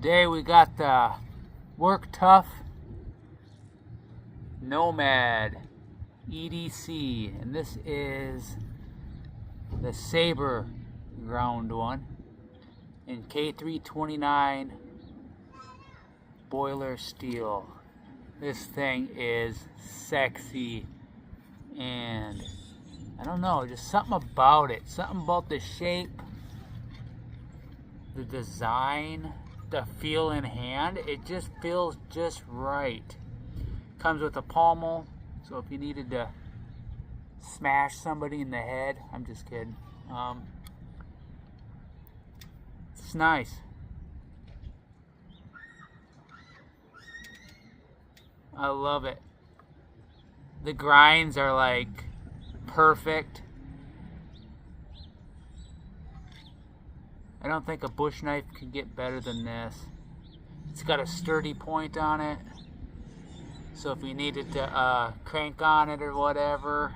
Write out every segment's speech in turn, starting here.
Today we got the Worktuff Nomad EDC, and this is the Saber ground one in K329 boiler steel. This thing is sexy, and I don't know, just something about it, something about the shape, the design, the feel in hand. It just feels just right. Comes with a pommel, so if you needed to smash somebody in the head, I'm just kidding. It's nice. I love it. The grinds are like perfect. I don't think a bush knife could get better than this. It's got a sturdy point on it, so if you needed to crank on it or whatever.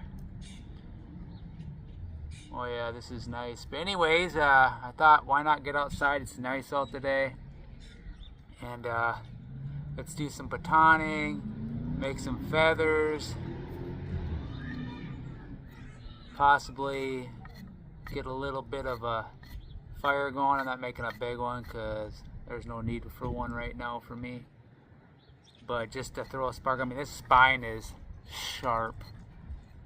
Oh yeah, this is nice. But anyways, I thought, why not get outside? It's nice out today, and let's do some batoning, make some feathers, possibly get a little bit of a fire going. I'm not making a big one because there's no need for one right now for me, but just to throw a spark. I mean, this spine is sharp,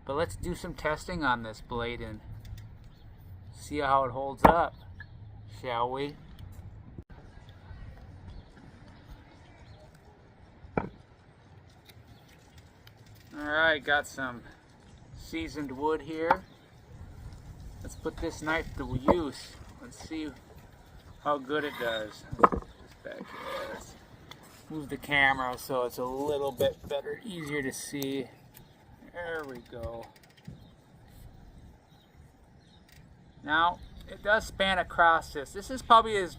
but let's do some testing on this blade and see how it holds up, shall we? Alright, got some seasoned wood here. Let's put this knife to use. Let's see how good it does. Just back here. Let's move the camera so it's a little bit better, easier to see. There we go. Now, it does span across this. This is probably as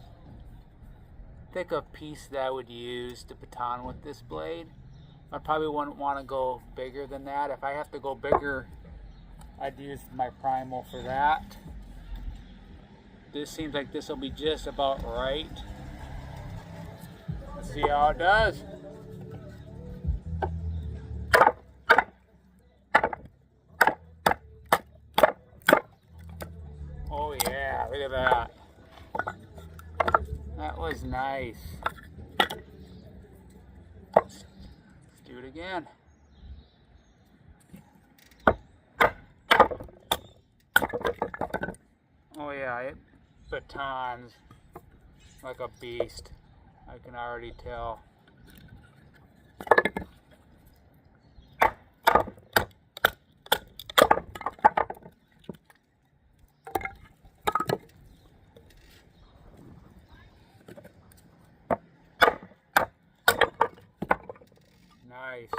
thick a piece that I would use to baton with this blade. I probably wouldn't want to go bigger than that. If I have to go bigger, I'd use my primal for that. This seems like this will be just about right. Let's see how it does. Oh yeah, look at that. That was nice. Let's do it again. Oh yeah, it batons like a beast. I can already tell. Nice.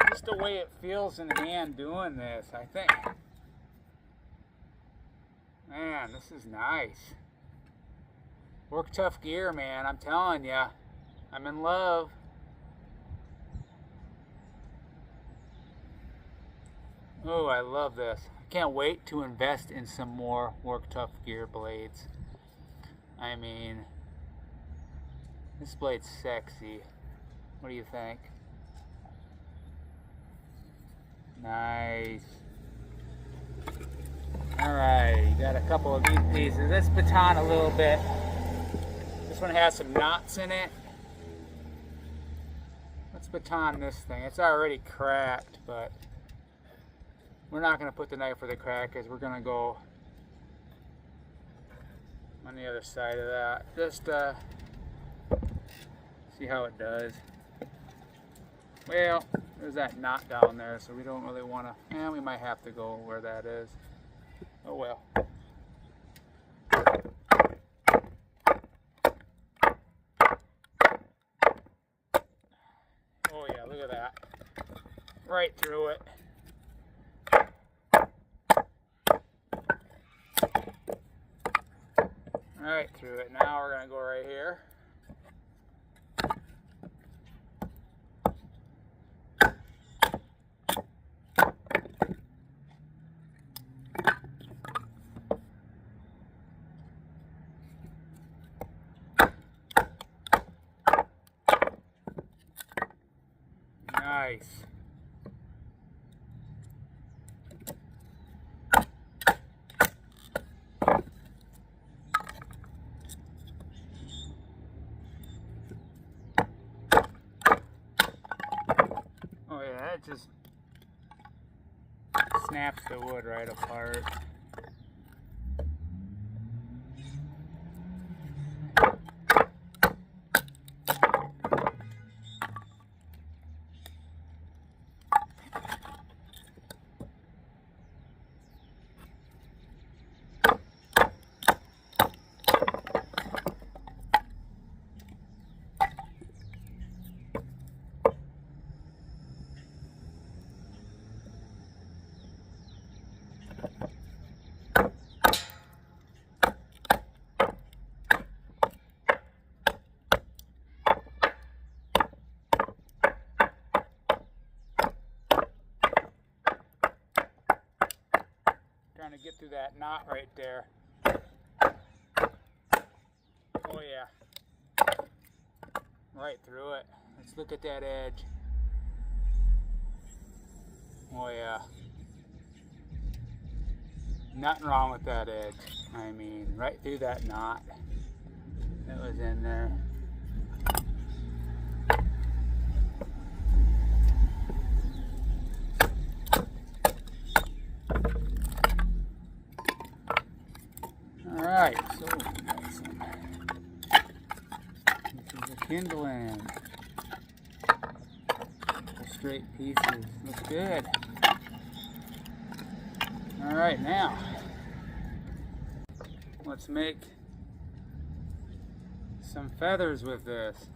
Just the way it feels in hand doing this, I think. Man, this is nice. Worktuff gear, man, I'm telling ya. I'm in love. Oh, I love this. I can't wait to invest in some more Worktuff gear blades. I mean, this blade's sexy. What do you think? Nice. Alright, you got a couple of these pieces. Let's baton a little bit. This one has some knots in it. Let's baton this thing. It's already cracked, but we're not going to put the knife where the crack is. We're going to go on the other side of that. Just see how it does. Well, there's that knot down there, so we don't really want to, we might have to go where that is. Oh well. Oh yeah, look at that. Right through it. Right through it. Now we're going to go right here. Nice. Oh yeah, it just snaps the wood right apart. Trying to get through that knot right there. Oh yeah. Right through it. Let's look at that edge. Oh yeah. Nothing wrong with that edge. I mean, right through that knot that was in there. Alright, so we got some. This is the kindling. The straight pieces. Looks good. Alright, now let's make some feathers with this.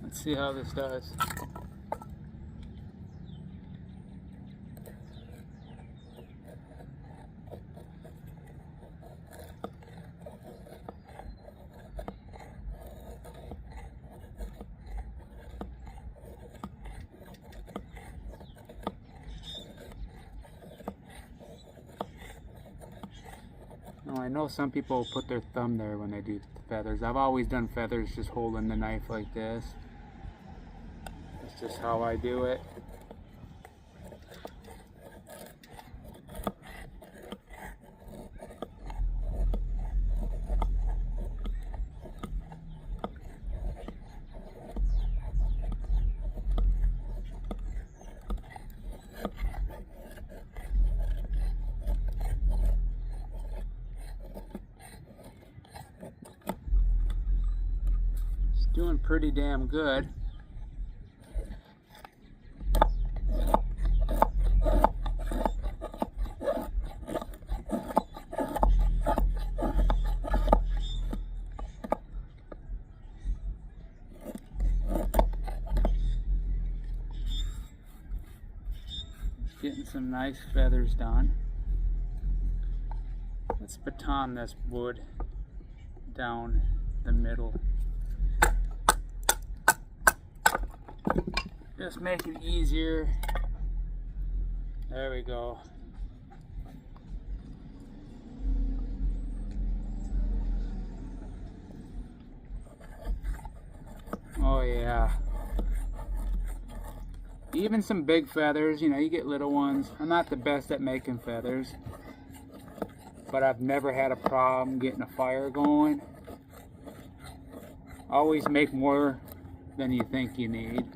Let's see how this does. Now, I know some people put their thumb there when they do the feathers. I've always done feathers just holding the knife like this. That's just how I do it. Doing pretty damn good. Getting some nice feathers done. Let's baton this wood down the middle. Just make it easier. There we go. Oh yeah. Even some big feathers, you know, you get little ones. I'm not the best at making feathers, but I've never had a problem getting a fire going. Always make more than you think you need.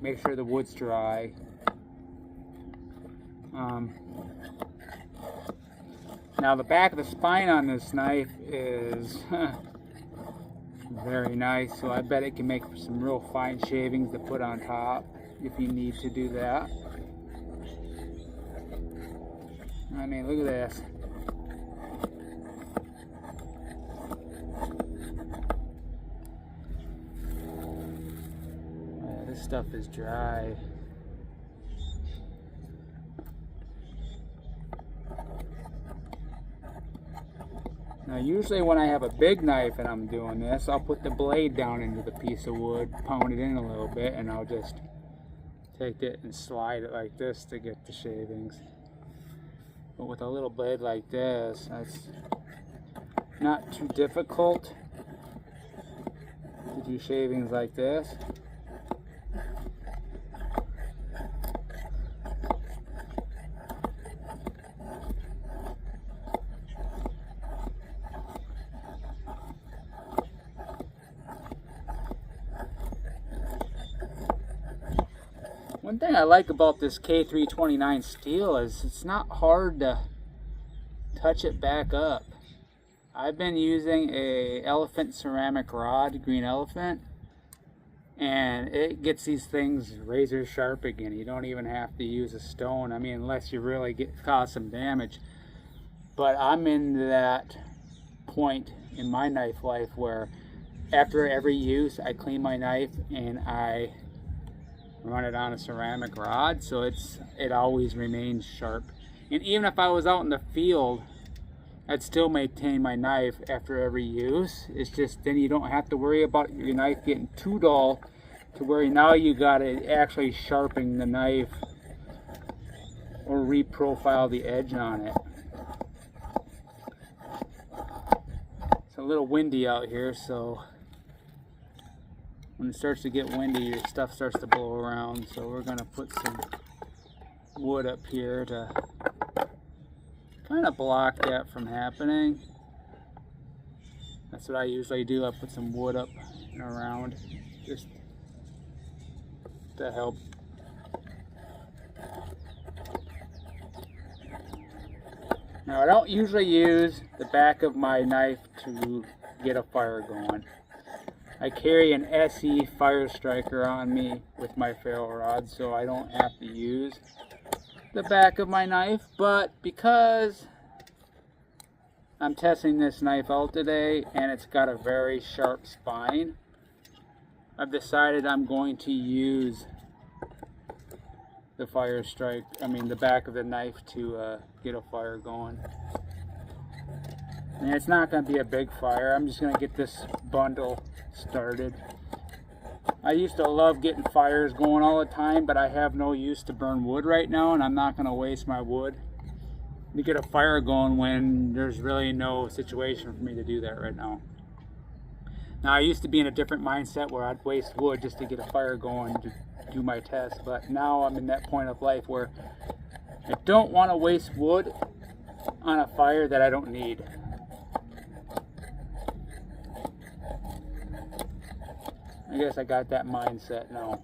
Make sure the wood's dry. Now the back of the spine on this knife is very nice, so I bet it can make some real fine shavings to put on top if you need to do that. I mean, look at this. This stuff is dry. Now usually when I have a big knife and I'm doing this, I'll put the blade down into the piece of wood, pound it in a little bit, and I'll just take it and slide it like this to get the shavings. But with a little blade like this, that's not too difficult to do shavings like this. One thing I like about this K329 steel is it's not hard to touch it back up. I've been using a elephant ceramic rod, green elephant, and it gets these things razor sharp again. You don't even have to use a stone, I mean, unless you really cause some damage. But I'm in that point in my knife life where after every use I clean my knife and I run it on a ceramic rod, so it always remains sharp. And even if I was out in the field, I'd still maintain my knife after every use. It's just then you don't have to worry about your knife getting too dull to where now you gotta actually sharpen the knife or reprofile the edge on it. It's a little windy out here, so when it starts to get windy, your stuff starts to blow around. So we're gonna put some wood up here to kind of block that from happening. That's what I usually do. I put some wood up and around just to help. Now I don't usually use the back of my knife to get a fire going. I carry an SE fire striker on me with my ferro rod, so I don't have to use the back of my knife. But because I'm testing this knife out today and it's got a very sharp spine, I've decided I'm going to use the fire strike, the back of the knife to get a fire going. And it's not going to be a big fire. I'm just going to get this bundle started. I used to love getting fires going all the time, but I have no use to burn wood right now, and I'm not going to waste my wood to get a fire going when there's really no situation for me to do that right now. Now, I used to be in a different mindset where I'd waste wood just to get a fire going to do my test, but now I'm in that point of life where I don't want to waste wood on a fire that I don't need. I guess I got that mindset now.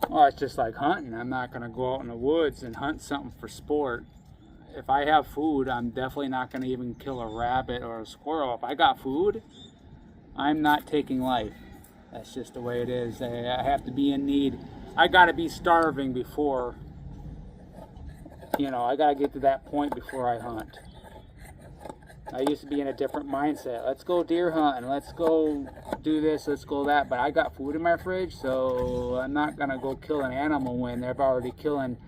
Well, it's just like hunting. I'm not going to go out in the woods and hunt something for sport. If I have food, I'm definitely not going to even kill a rabbit or a squirrel. If I got food, I'm not taking life. That's just the way it is. I have to be in need. I got to be starving before, I got to get to that point before I hunt. I used to be in a different mindset. Let's go deer hunting. Let's go do this. Let's go that. But I got food in my fridge, so I'm not going to go kill an animal when they're already killing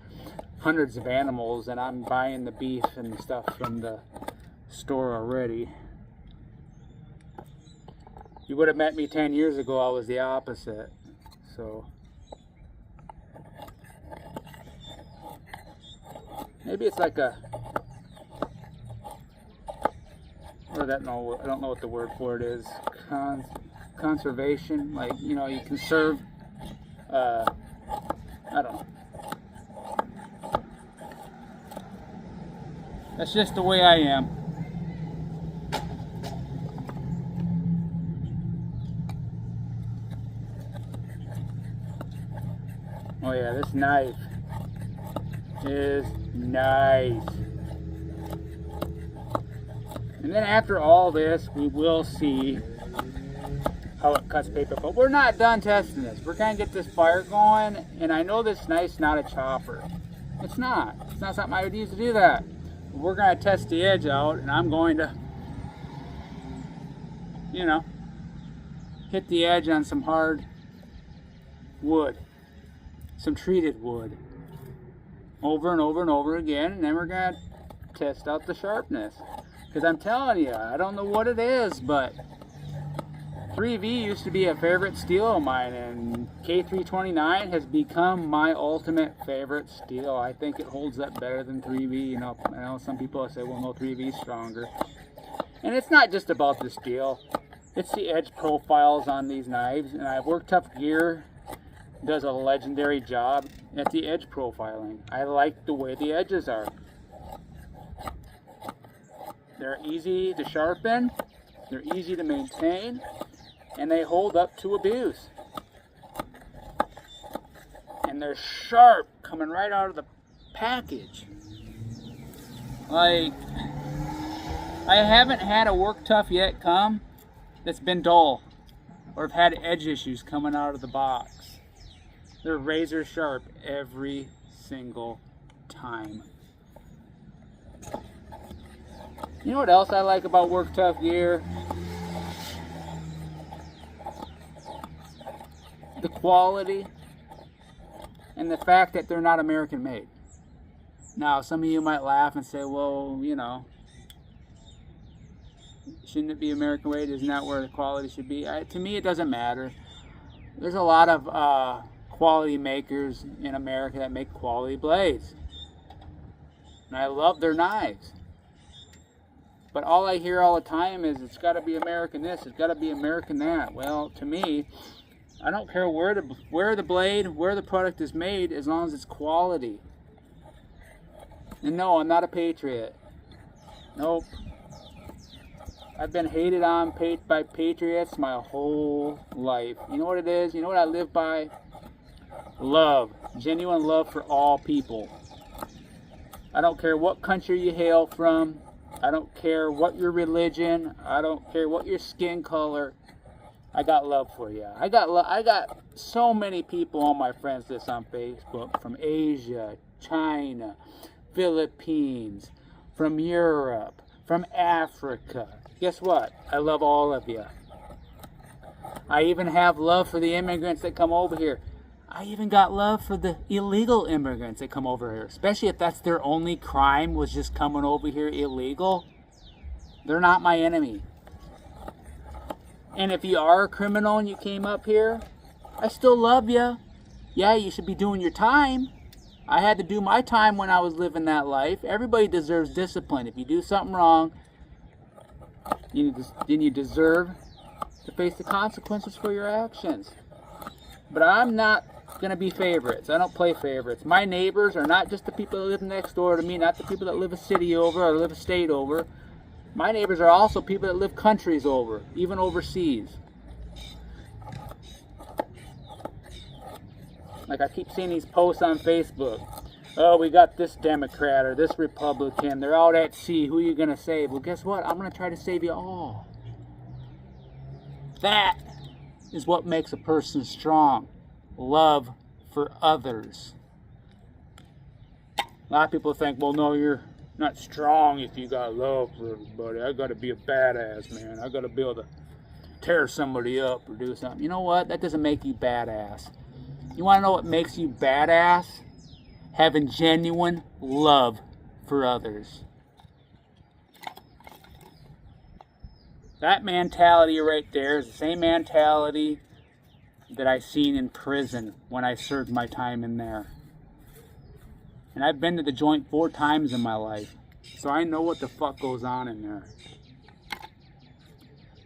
hundreds of animals and I'm buying the beef and the stuff from the store already. You would have met me 10 years ago, I was the opposite. So maybe it's like a, I don't know what the word for it is. Conservation, like, you conserve, I don't know. That's just the way I am. Oh yeah, this knife is nice. And then after all this, we will see how it cuts paper. But we're not done testing this. We're going to get this fire going. And I know this knife's not a chopper. It's not. It's not something I would use to do that. We're going to test the edge out. And I'm going to, hit the edge on some hard wood. Some treated wood. Over and over and over again. And then we're going to test out the sharpness. Because I'm telling you, I don't know what it is, but 3V used to be a favorite steel of mine, and K329 has become my ultimate favorite steel. I think it holds up better than 3V. You know, I know some people say, well, no, 3V is stronger. And it's not just about the steel. It's the edge profiles on these knives, and Worktuff Gear does a legendary job at the edge profiling. I like the way the edges are. They're easy to sharpen, they're easy to maintain, and they hold up to abuse. And they're sharp coming right out of the package. Like, I haven't had a Worktuff yet come that's been dull or have had edge issues coming out of the box. They're razor sharp every single time. You know what else I like about Worktuff Gear? The quality and the fact that they're not American made. Now, some of you might laugh and say, well, you know, shouldn't it be American made? Isn't that where the quality should be? To me, it doesn't matter. There's a lot of quality makers in America that make quality blades. And I love their knives. But all I hear all the time is it's got to be American this, it's got to be American that. Well, to me, I don't care where the blade, where the product is made, as long as it's quality. And no, I'm not a patriot. Nope. I've been hated on by patriots my whole life. You know what it is? You know what I live by? Love. Genuine love for all people. I don't care what country you hail from. I don't care what your religion. I don't care what your skin color. I got love for you. I got so many people on my friends list on Facebook from Asia, China, Philippines, from Europe, from Africa. Guess what? I love all of you. I even have love for the immigrants that come over here. I even got love for the illegal immigrants that come over here, especially if that's their only crime, was just coming over here illegal. They're not my enemy. And if you are a criminal and you came up here, I still love you. Yeah, you should be doing your time. I had to do my time when I was living that life. Everybody deserves discipline. If you do something wrong, then you deserve to face the consequences for your actions. But I'm not going to be favorites. I don't play favorites. My neighbors are not just the people that live next door to me, not the people that live a city over or live a state over. My neighbors are also people that live countries over, even overseas. Like I keep seeing these posts on Facebook. Oh, we got this Democrat or this Republican. They're out at sea. Who are you going to save? Well, guess what? I'm going to try to save you all. That is what makes a person strong. Love for others. A lot of people think, well, no, you're not strong if you got love for everybody. I got to be a badass, man. I got to be able to tear somebody up or do something. You know what? That doesn't make you badass. You want to know what makes you badass? Having genuine love for others. That mentality right there is the same mentality that I seen in prison when I served my time in there. And I've been to the joint 4 times in my life, so I know what the fuck goes on in there.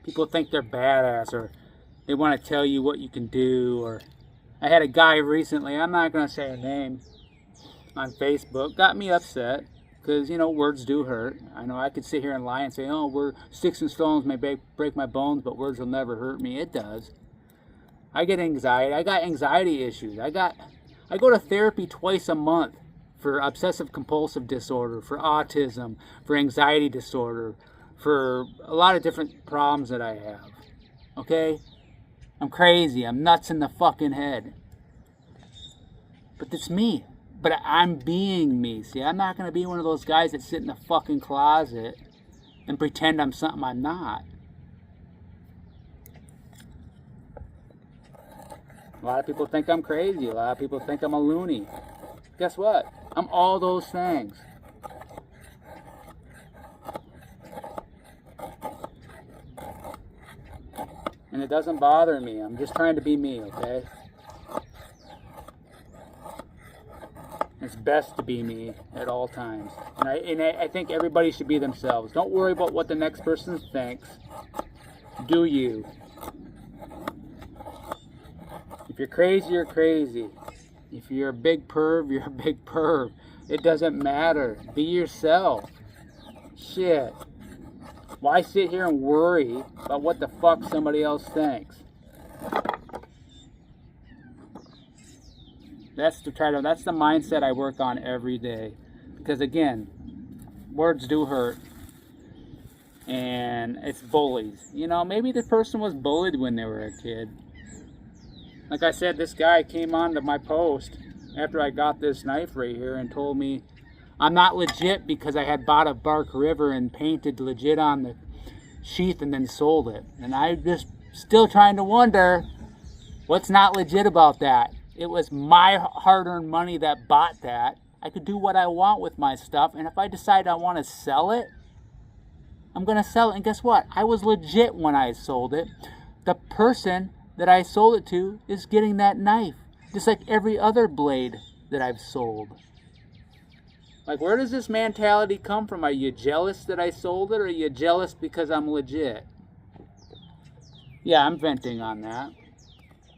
People think they're badass, or they want to tell you what you can do. Or I had a guy recently, I'm not going to say a name, on Facebook, got me upset. Because, you know, words do hurt. I know I could sit here and lie and say, oh, sticks and stones may break my bones, but words will never hurt me. It does. I get anxiety. I got anxiety issues. I go to therapy twice a month for obsessive compulsive disorder, for autism, for anxiety disorder, for a lot of different problems that I have. Okay? I'm crazy. I'm nuts in the fucking head. But it's me. But I'm being me. See, I'm not going to be one of those guys that sit in the fucking closet and pretend I'm something I'm not. A lot of people think I'm crazy. A lot of people think I'm a loony. Guess what? I'm all those things. And It doesn't bother me. I'm just trying to be me, okay? It's best to be me at all times. And I think everybody should be themselves. Don't worry about what the next person thinks. Do you. If you're crazy, you're crazy. If you're a big perv, you're a big perv. It doesn't matter. Be yourself. Shit. Why sit here and worry about what the fuck somebody else thinks? That's the mindset I work on every day. Because again, words do hurt. And it's bullies. You know, maybe the person was bullied when they were a kid. Like I said, this guy came onto my post after I got this knife right here and told me I'm not legit because I had bought a Bark River and painted legit on the sheath and then sold it. And I'm just still trying to wonder what's not legit about that. It was my hard-earned money that bought that. I could do what I want with my stuff, and if I decide I want to sell it, I'm going to sell it. And guess what? I was legit when I sold it. The person that I sold it to is getting that knife, just like every other blade that I've sold. Like, where does this mentality come from? Are you jealous that I sold it, or are you jealous because I'm legit? Yeah, I'm venting on that.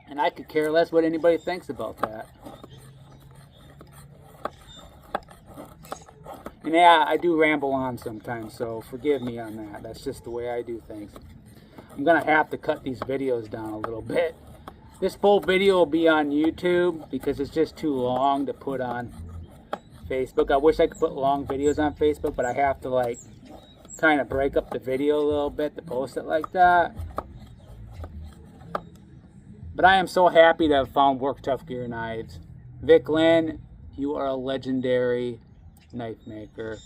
And I could care less what anybody thinks about that. And yeah, I do ramble on sometimes, so forgive me on that. That's just the way I do things. I'm going to have to cut these videos down a little bit. This full video will be on YouTube because it's just too long to put on Facebook. I wish I could put long videos on Facebook, but I have to like kind of break up the video a little bit to post it like that. But I am so happy to have found Worktuff gear knives. Vic Lynn, you are a legendary knife maker.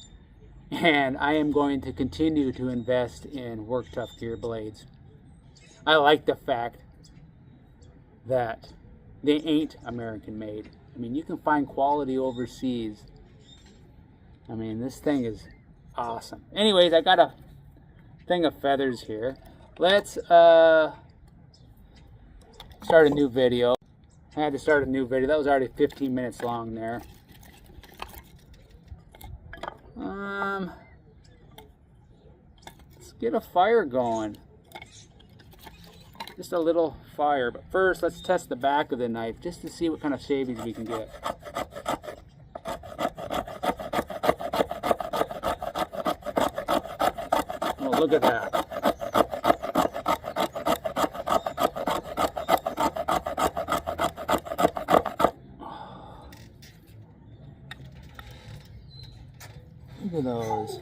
And I am going to continue to invest in Worktuff gear blades. I like the fact that they ain't American made. I mean, you can find quality overseas. I mean, this thing is awesome. Anyways, I got a thing of feathers here. Let's start a new video. I had to start a new video. That was already 15 minutes long there. Let's get a fire going. Just a little fire. But first, let's test the back of the knife just to see what kind of shavings we can get. Oh, look at that. Look at those.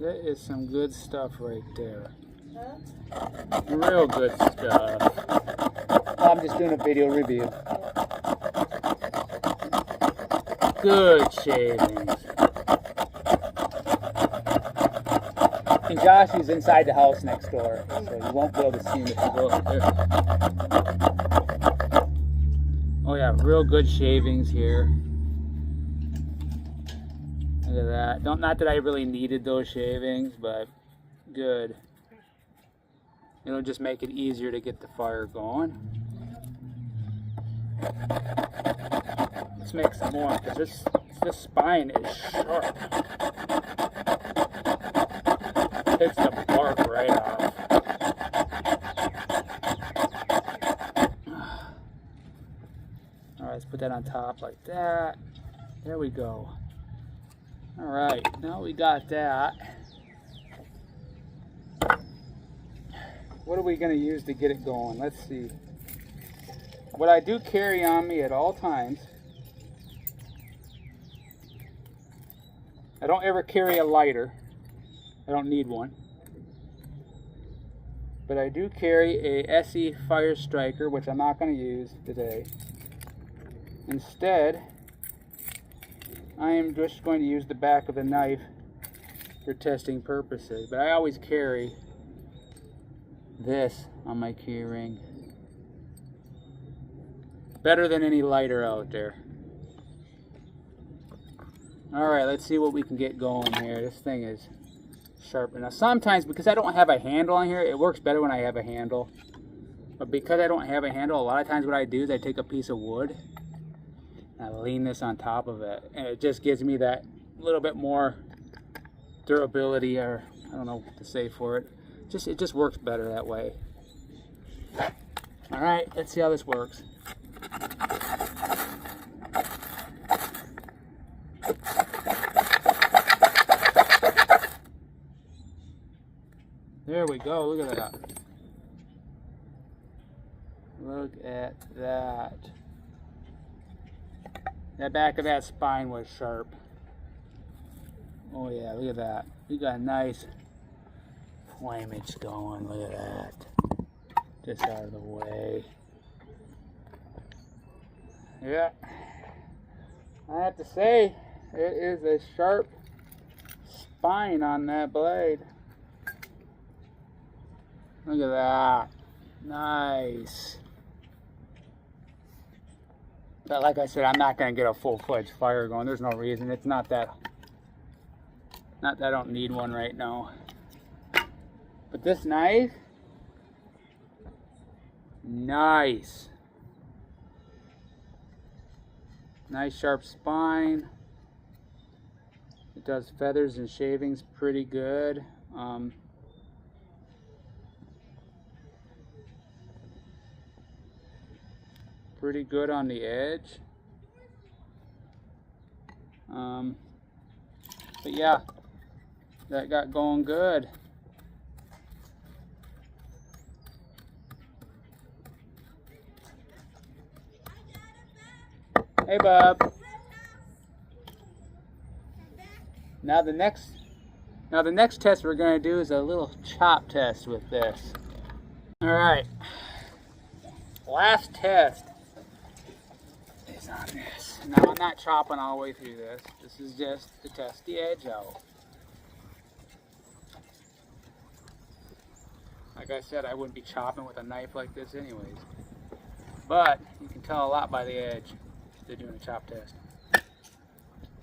That is some good stuff right there. Real good stuff. I'm just doing a video review. Good shavings. And Josh is inside the house next door, so you won't be able to see him if you go up there. Oh yeah, real good shavings here. Look at that. Not that I really needed those shavings, but good. It'll just make it easier to get the fire going. Let's make some more, because this spine is sharp. Takes the bark right off. Alright, let's put that on top like that. There we go. Alright, now we got that. What are we going to use to get it going? Let's see. What I do carry on me at all times, I don't ever carry a lighter. I don't need one. But I do carry a SE Fire Striker, which I'm not going to use today. Instead, I am just going to use the back of the knife for testing purposes. But I always carry this on my key ring. Better than any lighter out there. Alright, let's see what we can get going here. This thing is sharper. Now sometimes, because I don't have a handle on here, it works better when I have a handle. But because I don't have a handle, a lot of times what I do is I take a piece of wood and I lean this on top of it. And it just gives me that little bit more durability, or I don't know what to say for it. It just works better that way. All right, let's see how this works. There we go, look at that. Look at that. That back of that spine was sharp. Oh yeah, look at that. We got a nice flamage going, look at that. Just out of the way. Yeah. I have to say, it is a sharp spine on that blade. Look at that. Nice. But like I said, I'm not going to get a full-fledged fire going. There's no reason. It's not that I don't need one right now. But this knife, nice. Nice sharp spine. It does feathers and shavings pretty good. Pretty good on the edge. But yeah, that got going good. Hey, bub. Now the next test we're going to do is a little chop test with this. All right. Last test is on this. Now I'm not chopping all the way through this. This is just to test the edge out. Like I said, I wouldn't be chopping with a knife like this anyways. But you can tell a lot by the edge if they're doing a chop test. It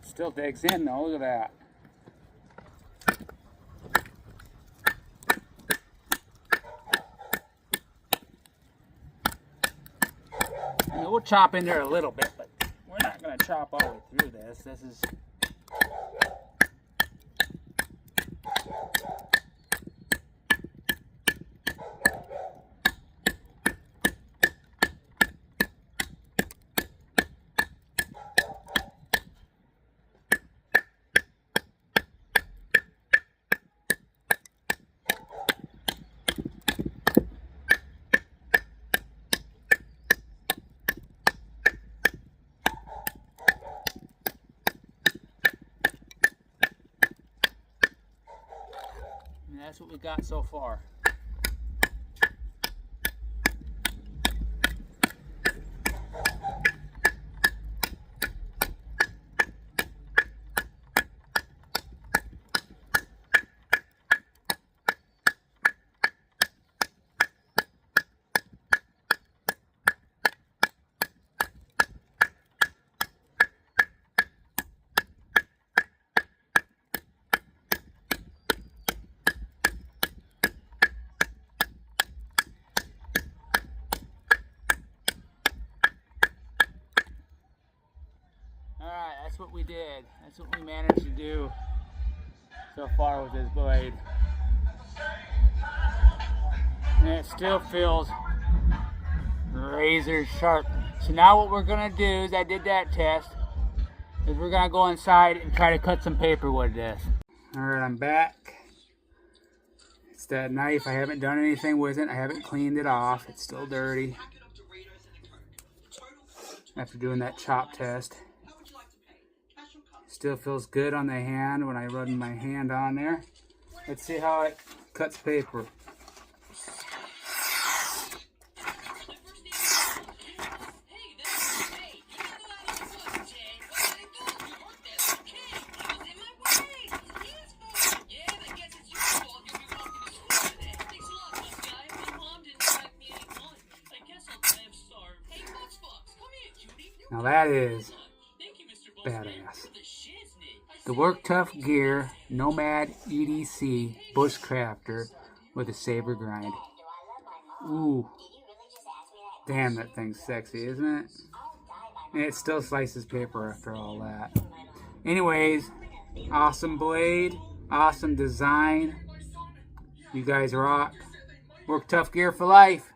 still digs in though, look at that. I mean, we'll chop in there a little bit, but we're not going to chop all the way through this. This is... That's what we got so far. That's what we did. That's what we managed to do so far with this blade. And it still feels razor sharp. So now what we're gonna do is, I did that test, is we're gonna go inside and try to cut some paper with this. Alright, I'm back. It's that knife. I haven't done anything with it. I haven't cleaned it off. It's still dirty after doing that chop test. Still feels good on the hand when I run my hand on there. Let's see how it cuts paper. Now that is badass. The Worktuff Gear Nomad EDC Bushcrafter with a Saber grind. Ooh. Damn, that thing's sexy, isn't it? And it still slices paper after all that. Anyways, awesome blade, awesome design. You guys rock. Worktuff gear for life.